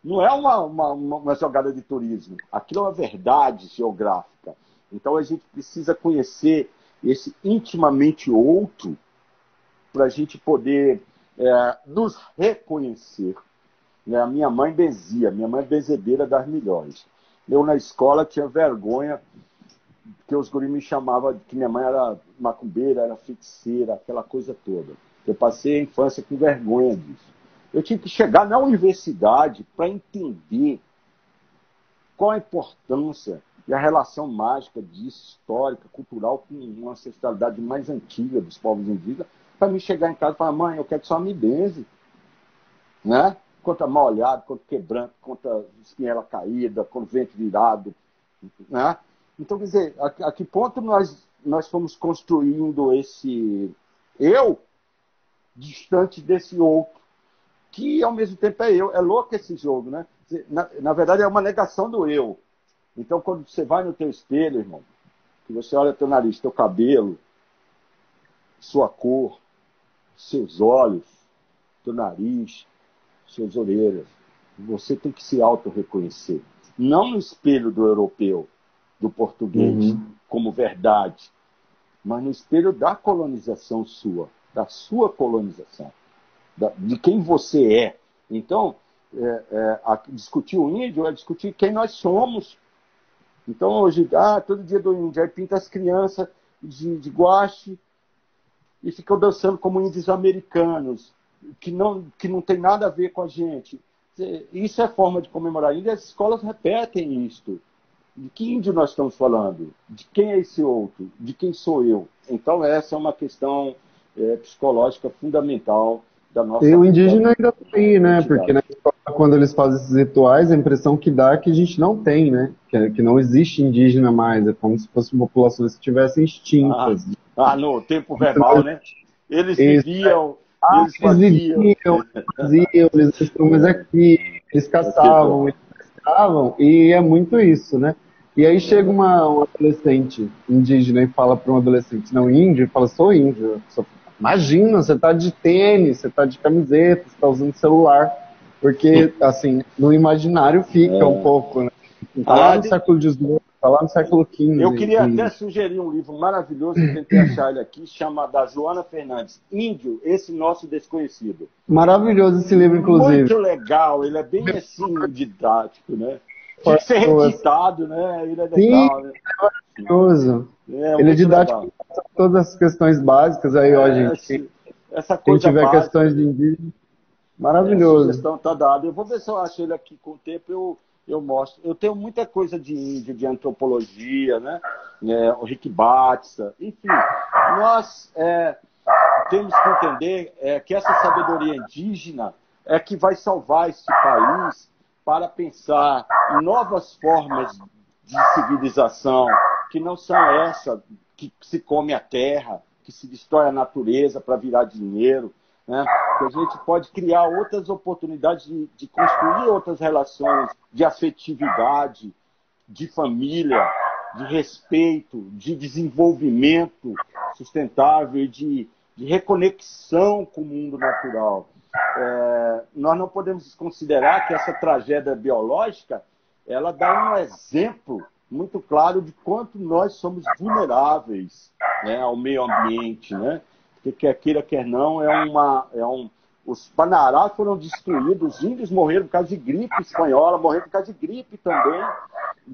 não é uma jogada de turismo. Aquilo é uma verdade geográfica. Então a gente precisa conhecer esse intimamente outro para a gente poder nos reconhecer. A minha mãe benzia, minha mãe é benzedeira das melhores. Eu na escola tinha vergonha que os guris me chamavam, que minha mãe era macumbeira, era feiticeira, aquela coisa toda. Eu passei a infância com vergonha disso. Eu tinha que chegar na universidade para entender qual a importância e a relação mágica disso, histórica, cultural, com uma ancestralidade mais antiga dos povos indígenas, para mim chegar em casa e falar, mãe, eu quero que só me benze, né? Contra mal olhado, contra quebranto, contra espinhela caída, contra vento virado, né? Então, quer dizer, a que ponto nós fomos construindo esse eu distante desse outro, que ao mesmo tempo é eu. É louco esse jogo, né? Na verdade, é uma negação do eu. Então, quando você vai no teu espelho, irmão, que você olha teu nariz, teu cabelo, sua cor, seus olhos, teu nariz, suas orelhas, você tem que se auto-reconhecer. Não no espelho do europeu, do português, como verdade, mas no espelho da colonização sua, da sua colonização, de quem você é. Então, discutir o índio é discutir quem nós somos. Então, hoje, todo dia do índio, aí pinta as crianças de guache e ficam dançando como índios americanos, que não tem nada a ver com a gente. Isso é forma de comemorar. E as escolas repetem isto. De que índio nós estamos falando? De quem é esse outro? De quem sou eu? Então, essa é uma questão psicológica fundamental da nossa... E o indígena ainda tem, né? Porque na escola, quando eles fazem esses rituais, a impressão que dá é que a gente não tem, né? Que não existe indígena mais. É como se fossem populações que estivessem extintas. No tempo verbal, né? Eles viviam, eles faziam, eles estão mais aqui, eles caçavam, eles pescavam, e é muito isso, né? E aí chega um adolescente indígena e fala para um adolescente não índio, e fala, sou índio. Imagina, você tá de tênis, você tá de camiseta, você tá usando celular. Porque, assim, no imaginário fica um pouco, né? Tá lá no século XVIII, tá lá no século XV. Eu queria até sugerir um livro maravilhoso, eu tentei achar ele aqui, chama da Joana Fernandes, Índio, Esse Nosso Desconhecido. Maravilhoso esse livro, inclusive. Muito legal, ele é bem assim, didático, né? Tinha que ser requintado, né? Ele é legal, né? É maravilhoso. Ele é didático em todas as questões básicas, aí, ó, gente. Essa coisa quem tiver básica, questões de indígena, maravilhoso. A sugestão está dada. Eu vou ver se eu acho ele aqui com o tempo, eu mostro. Eu tenho muita coisa de índio, de antropologia, né? O Rick Batista, enfim. Nós temos que entender que essa sabedoria indígena é que vai salvar esse país para pensar em novas formas de civilização, que não são essa que se come a terra, que se destrói a natureza para virar dinheiro, né? Que a gente pode criar outras oportunidades de construir outras relações de afetividade, de família, de respeito, de desenvolvimento sustentável e de reconexão com o mundo natural. Nós não podemos desconsiderar que essa tragédia biológica ela dá um exemplo muito claro de quanto nós somos vulneráveis, né, ao meio ambiente, né? Porque quer queira, quer não, os Panarás foram destruídos, os índios morreram por causa de gripe espanhola, morreram por causa de gripe também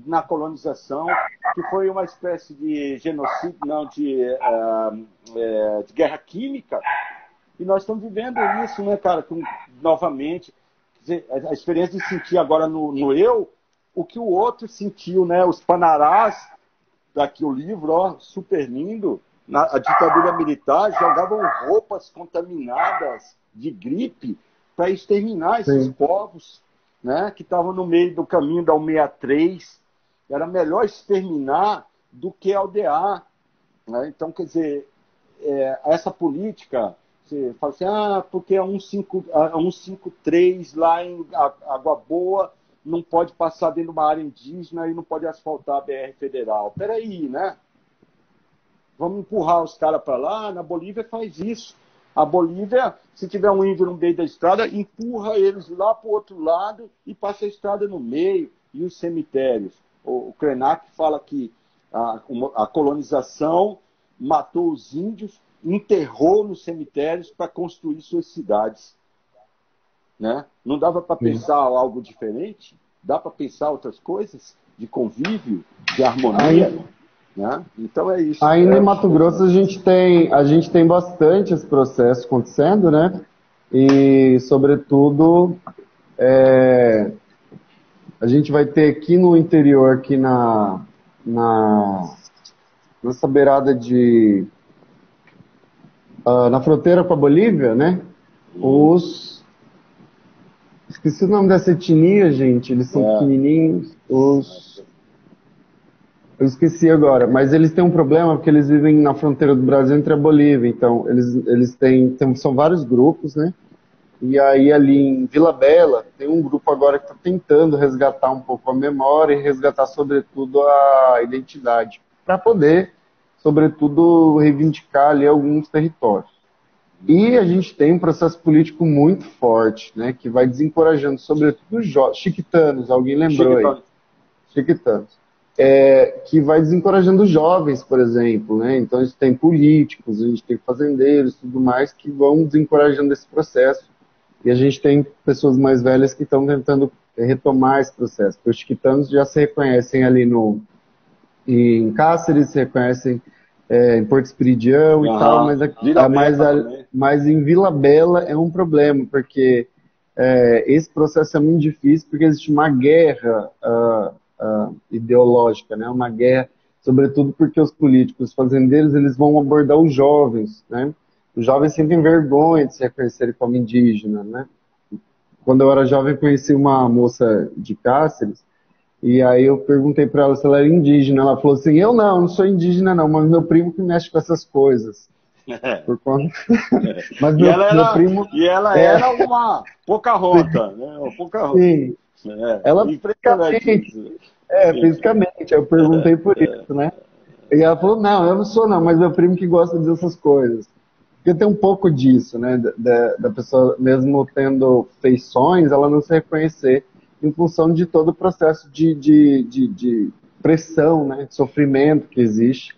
na colonização, que foi uma espécie de genocídio, não, de guerra química. E nós estamos vivendo isso, né, cara, novamente. Quer dizer, a experiência de sentir agora no eu o que o outro sentiu, né? Os Panarás, daqui o livro, ó, super lindo, a ditadura militar jogavam roupas contaminadas de gripe para exterminar esses povos, né, que estavam no meio do caminho da 163. Era melhor exterminar do que aldear, né? Então, quer dizer, essa política, você fala assim, porque a 153 lá em Água Boa não pode passar dentro de uma área indígena e não pode asfaltar a BR federal. Peraí, né? Vamos empurrar os caras para lá. Na Bolívia faz isso. A Bolívia, se tiver um índio no meio da estrada, empurra eles lá para o outro lado e passa a estrada no meio. E os cemitérios. O Krenak fala que a colonização matou os índios, enterrou nos cemitérios para construir suas cidades. Né? Não dava para pensar algo diferente? Dá para pensar outras coisas? De convívio, de harmonia? Né? Então é isso. Ainda em Mato Grosso a gente tem bastante esse processo acontecendo, né? E, sobretudo, a gente vai ter aqui no interior, aqui na na, nessa beirada de... na fronteira com a Bolívia, né? Esqueci o nome dessa etnia, gente. Eles são pequenininhos. Eu esqueci agora, mas eles têm um problema porque eles vivem na fronteira do Brasil entre a Bolívia. Então, eles são vários grupos, né? E aí, ali em Vila Bela, tem um grupo agora que está tentando resgatar um pouco a memória e resgatar, sobretudo, a identidade, para poder, sobretudo, reivindicar ali alguns territórios. E a gente tem um processo político muito forte, né, que vai desencorajando, sobretudo, os jovens. Chiquitanos, alguém lembrou aí? Chiquitanos. Que vai desencorajando os jovens, por exemplo, né? Então a gente tem políticos, a gente tem fazendeiros, tudo mais, que vão desencorajando esse processo. E a gente tem pessoas mais velhas que estão tentando retomar esse processo. Porque os chiquitanos já se reconhecem ali em Cáceres, se reconhecem em Porto Esperidião e tal, mas em Vila Bela é um problema, porque esse processo é muito difícil, porque existe uma guerra ideológica, né? Uma guerra, sobretudo porque os políticos, os fazendeiros, eles vão abordar os jovens, né? Os jovens sentem vergonha de se reconhecerem como indígena, né? Quando eu era jovem, conheci uma moça de Cáceres, e aí eu perguntei para ela se ela era indígena. Ela falou assim, eu não sou indígena não, mas meu primo que mexe com essas coisas. Por conta... mas meu primo... E ela era uma Pocahontas, né? Uma Pocahontas. Sim. Ela fisicamente. Eu perguntei por isso, né? E ela falou, não, eu não sou não, mas meu primo que gosta dessas coisas. Porque tem um pouco disso, né? Da pessoa, mesmo tendo feições, ela não se reconhecer em função de todo o processo de pressão, né? De sofrimento que existe.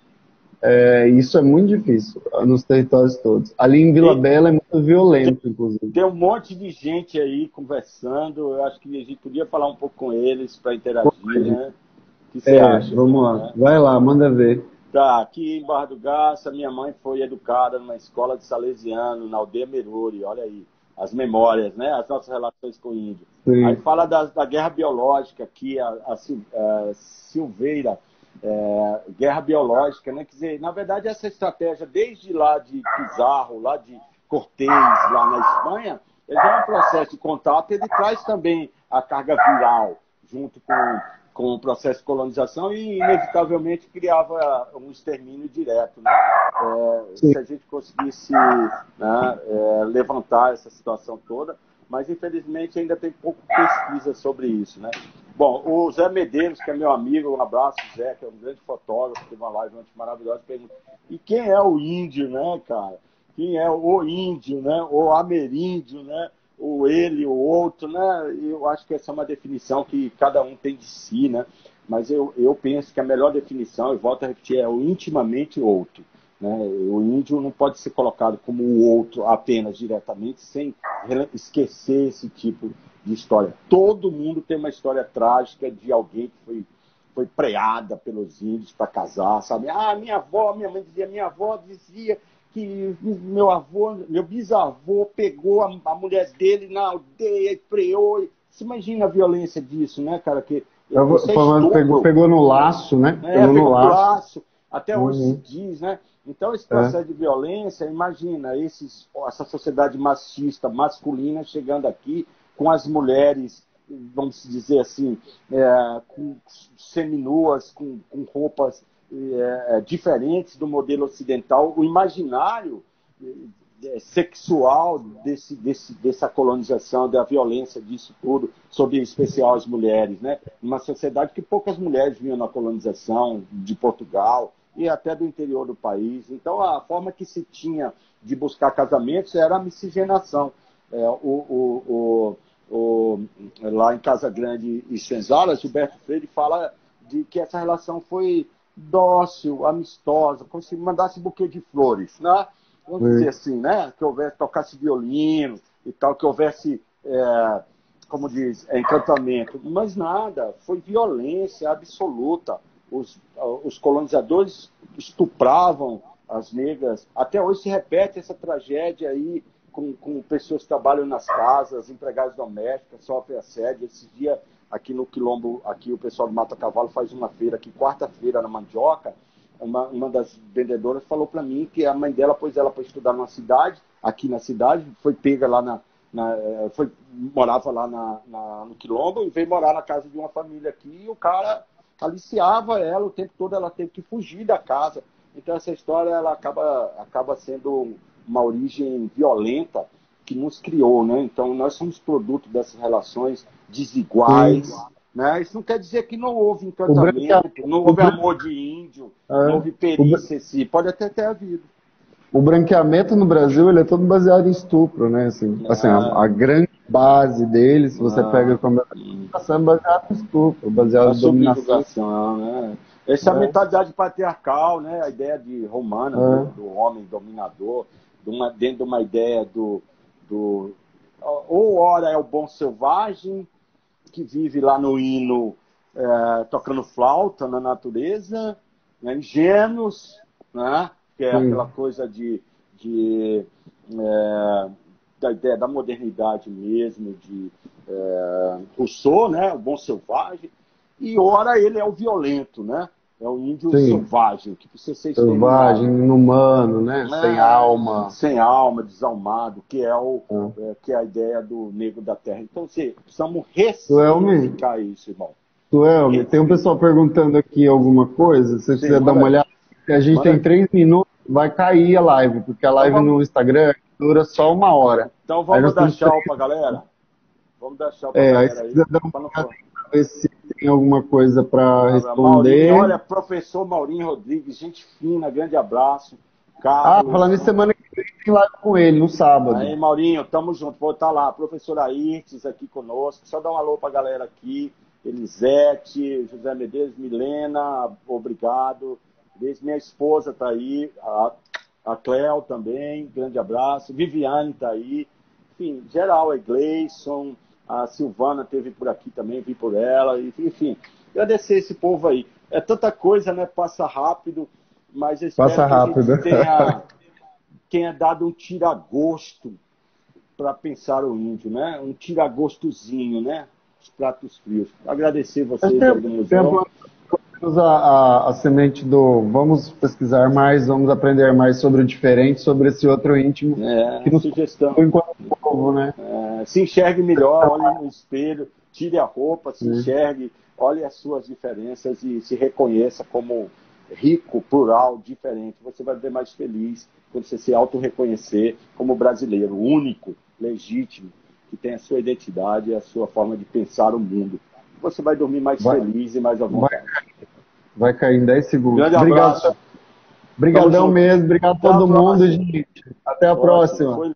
Isso é muito difícil nos territórios todos. Ali em Vila Bela é muito violento, inclusive. Tem um monte de gente aí conversando. Eu acho que a gente podia falar um pouco com eles para interagir, né? O que você acha? Vamos lá. Né? Vai lá, manda ver. Tá, aqui em Barra do Garça, minha mãe foi educada numa escola de salesiano, na aldeia Meruri, olha aí, as memórias, né? As nossas relações com o índio. Sim. Aí fala da guerra biológica aqui, a Silveira, guerra biológica, né? Quer dizer, na verdade, essa estratégia, desde lá de Pizarro, lá de Cortés, lá na Espanha, ele é um processo de contato, ele traz também a carga viral, junto com o processo de colonização e, inevitavelmente, criava um extermínio direto. Né? Se a gente conseguisse levantar essa situação toda, mas, infelizmente, ainda tem pouco pesquisa sobre isso. Né? Bom, o Zé Medeiros, que é meu amigo, um abraço, Zé, que é um grande fotógrafo, teve uma live ontem maravilhosa, pergunta, e quem é o índio, né, cara? Quem é o índio, né? O ameríndio, né? O ele, o outro, né? Eu acho que essa é uma definição que cada um tem de si, né? Mas eu penso que a melhor definição, e volto a repetir, é o intimamente outro. Né? O índio não pode ser colocado como o outro apenas diretamente, sem esquecer esse tipo de história. Todo mundo tem uma história trágica de alguém que foi preada pelos índios para casar, sabe? Minha avó dizia que meu bisavô pegou a mulher dele na aldeia e preou. Você imagina a violência disso, né, cara? Pegou no laço, né? Pegou no laço. Até hoje se diz, né? Então, esse processo de violência, imagina essa sociedade machista, masculina, chegando aqui com as mulheres, vamos dizer assim, com seminuas, com roupas diferentes do modelo ocidental, o imaginário sexual dessa colonização, da violência disso tudo, sobre em especial as mulheres, né? Uma sociedade que poucas mulheres vinham na colonização de Portugal e até do interior do país. Então, a forma que se tinha de buscar casamentos era a miscigenação. Lá em Casa Grande e Senzala, Gilberto Freire fala de que essa relação foi dócil, amistosa, como se mandasse buquê de flores, né? Vamos dizer assim, né? Que tocasse violino e tal, que houvesse, como diz, encantamento. Mas nada, foi violência absoluta. Os colonizadores estupravam as negras. Até hoje se repete essa tragédia aí com pessoas que trabalham nas casas, empregadas domésticas, sofrem assédio. Esses dias aqui no Quilombo, aqui o pessoal do Mata Cavalo faz uma feira aqui, quarta-feira, na Mandioca. Uma das vendedoras falou para mim que a mãe dela pôs ela para estudar numa cidade, aqui na cidade, foi pega lá morava lá no Quilombo e veio morar na casa de uma família aqui, e o cara aliciava ela o tempo todo, ela teve que fugir da casa. Então essa história ela acaba sendo uma origem violenta que nos criou, né? Então nós somos produto dessas relações desiguais, né? Isso não quer dizer que não houve encantamento, não houve amor de índio, não houve perícia, pode até ter havido. O branqueamento no Brasil, ele é todo baseado em estupro, né? Assim, a grande base dele, se você pega como é baseado em estupro, baseado em dominação. Né? Essa é a mentalidade patriarcal, né? A ideia romana do homem dominador, dentro de uma ideia ou ora é o bom selvagem que vive lá no hino tocando flauta na natureza, né? Ingênuos, né? Que é aquela coisa da ideia da modernidade mesmo, de Rousseau, né? O bom selvagem, e ora ele é o violento, né? É o índio selvagem, que precisa ser selvagem, inumano, né? Sem alma. Sem alma, desalmado, que é a ideia do negro da terra. Então, precisamos ressignificar isso, irmão. Suelme, tem um pessoal perguntando aqui alguma coisa, se você quiser dar uma olhada. A gente tem 3 minutos, vai cair a live, porque a live no Instagram dura só 1 hora. Então vamos dar tchau pra galera? Vamos dar tchau pra galera aí. Pra ver se tem alguma coisa para responder. Maurinho, olha, professor Maurinho Rodrigues, gente fina, grande abraço. Carlos. Falando em semana que vem, tem live com ele, no sábado. Aí, Maurinho, tamo junto, vou estar lá. Professora Airtes aqui conosco, só dá um alô pra galera aqui. Elisete, José Medeiros, Milena, obrigado. Minha esposa está aí, a Cléo também, grande abraço. Viviane está aí. Enfim, geral, a Gleison, a Silvana esteve por aqui também, vi por ela. Enfim, agradecer esse povo aí. É tanta coisa, né? Passa rápido, mas eu espero que a gente tenha dado um tira-gosto para pensar o índio, né? Um tira-gostozinho, né? Os pratos frios. Agradecer vocês aí do museu. A semente vamos pesquisar mais, vamos aprender mais sobre o diferente, sobre esse outro íntimo que nos sugestão enquanto povo, né? Se enxergue melhor, olhe no espelho, tire a roupa, se enxergue, olhe as suas diferenças e se reconheça como rico, plural, diferente. Você vai ver mais feliz quando você se auto-reconhecer como brasileiro, único, legítimo, que tem a sua identidade e a sua forma de pensar o mundo. Você vai dormir mais feliz e mais à vontade. Vai cair em 10 segundos. Grande abraço. Obrigadão mesmo. Obrigado a todo mundo, gente. Até a próxima.